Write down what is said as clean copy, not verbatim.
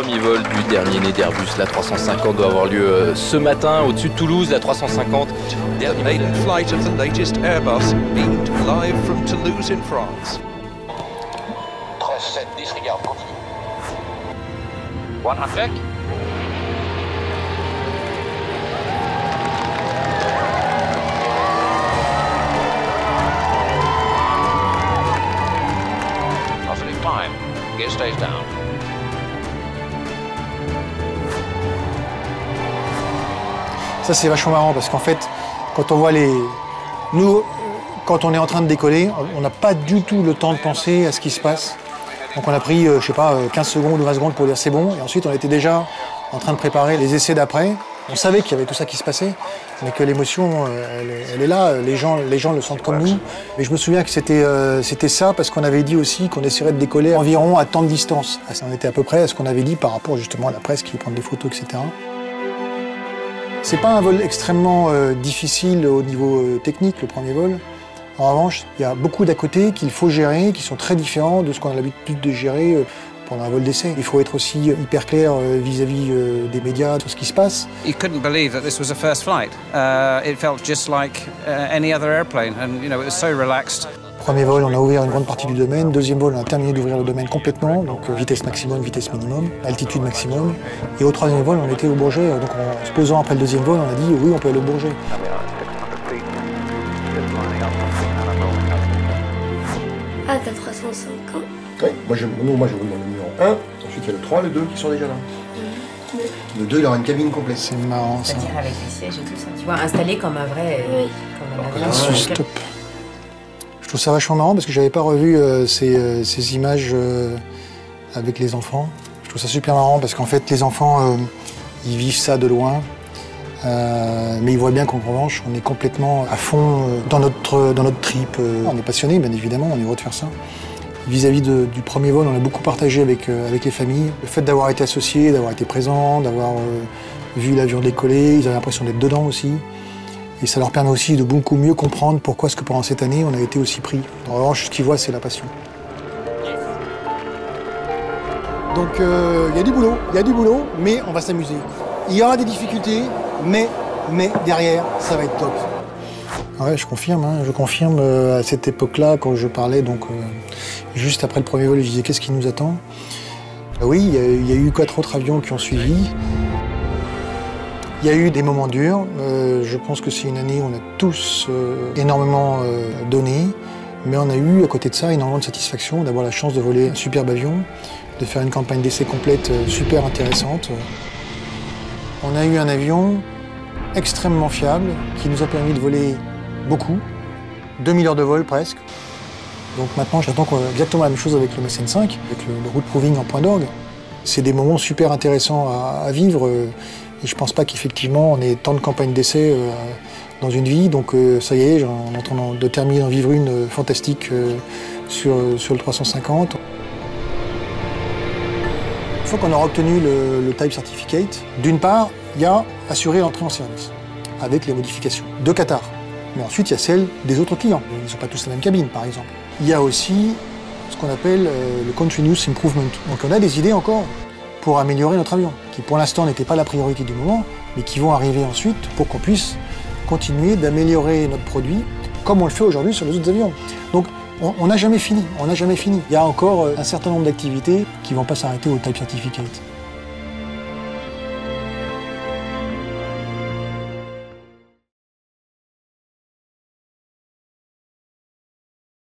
premier vol du dernier né d'Airbus. La 350 doit avoir lieu ce matin au-dessus de Toulouse. La 350. The maiden flight of the latest Airbus beamed live from Toulouse in France. 13-7, disregard, continue. 100. Check. Positive 5. Gear stays down. Ça c'est vachement marrant parce qu'en fait, quand on voit les... Nous, quand on est en train de décoller, on n'a pas du tout le temps de penser à ce qui se passe. Donc on a pris, je sais pas, 15 secondes ou 20 secondes pour dire c'est bon. Et ensuite on était déjà en train de préparer les essais d'après. On savait qu'il y avait tout ça qui se passait, mais que l'émotion, elle est là. Les gens le sentent comme nous. Mais je me souviens que c'était ça parce qu'on avait dit aussi qu'on essaierait de décoller environ à tant de distance. On était à peu près à ce qu'on avait dit par rapport justement à la presse qui veut prendre des photos, etc. C'est pas un vol extrêmement difficile au niveau technique, le premier vol. En revanche, il y a beaucoup d'à côté qu'il faut gérer, qui sont très différents de ce qu'on a l'habitude de gérer pendant un vol d'essai. Il faut être aussi hyper clair vis-à-vis des médias, de ce qui se passe. You couldn't believe that this was a first flight. It felt just like any other airplane, and it was so relaxed. Premier vol, on a ouvert une grande partie du domaine. Deuxième vol, on a terminé d'ouvrir le domaine complètement, donc vitesse maximum, vitesse minimum, altitude maximum. Et au troisième vol, on était au Bourget. Donc en se posant après le deuxième vol, on a dit oui, on peut aller au Bourget. Ah, t'as 350. Oui, moi je roule dans le numéro 1, ensuite il y a le 3, le 2 qui sont déjà là. Le 2, il aura une cabine complète. C'est marrant ça. C'est-à-dire avec les sièges et tout ça, tu vois, installé comme un vrai... Oui. Comme un avion. Stop. Je trouve ça vachement marrant parce que j'avais pas revu ces images avec les enfants. Je trouve ça super marrant parce qu'en fait les enfants, ils vivent ça de loin. Mais ils voient bien qu'en revanche, on est complètement à fond dans notre trip. On est passionnés, bien évidemment, on est heureux de faire ça. Vis-à-vis du premier vol, on a beaucoup partagé avec les familles. Le fait d'avoir été associés, d'avoir été présents, d'avoir vu l'avion décoller, ils avaient l'impression d'être dedans aussi. Et ça leur permet aussi de beaucoup mieux comprendre pourquoi est-ce que pendant cette année, on a été aussi pris. En revanche, ce qu'ils voient, c'est la passion. Donc il y a du boulot, mais on va s'amuser. Il y aura des difficultés, mais derrière, ça va être top. Ouais, je confirme. À cette époque-là, quand je parlais, donc juste après le premier vol, je disais qu'est-ce qui nous attend. Oui, il y a eu 4 autres avions qui ont suivi. Il y a eu des moments durs. Je pense que c'est une année où on a tous énormément donné, mais on a eu à côté de ça énormément de satisfaction d'avoir la chance de voler un superbe avion, de faire une campagne d'essai complète super intéressante. On a eu un avion extrêmement fiable qui nous a permis de voler beaucoup, 2000 heures de vol presque. Donc maintenant, j'attends exactement la même chose avec le Mécène 5, avec le route proving en point d'orgue. C'est des moments super intéressants à vivre et je pense pas qu'effectivement on ait tant de campagnes d'essai dans une vie. Donc ça y est, on est en train de terminer d'en vivre une fantastique sur le 350. Une fois qu'on aura obtenu le Type Certificate, d'une part, il y a assurer l'entrée en service, avec les modifications de Qatar. Mais ensuite, il y a celle des autres clients. Ils ne sont pas tous la même cabine, par exemple. Il y a aussi ce qu'on appelle le Continuous Improvement. Donc on a des idées encore pour améliorer notre avion, qui pour l'instant n'étaient pas la priorité du moment, mais qui vont arriver ensuite pour qu'on puisse continuer d'améliorer notre produit, comme on le fait aujourd'hui sur les autres avions. Donc on n'a jamais fini, Il y a encore un certain nombre d'activités qui ne vont pas s'arrêter au Type Certificate.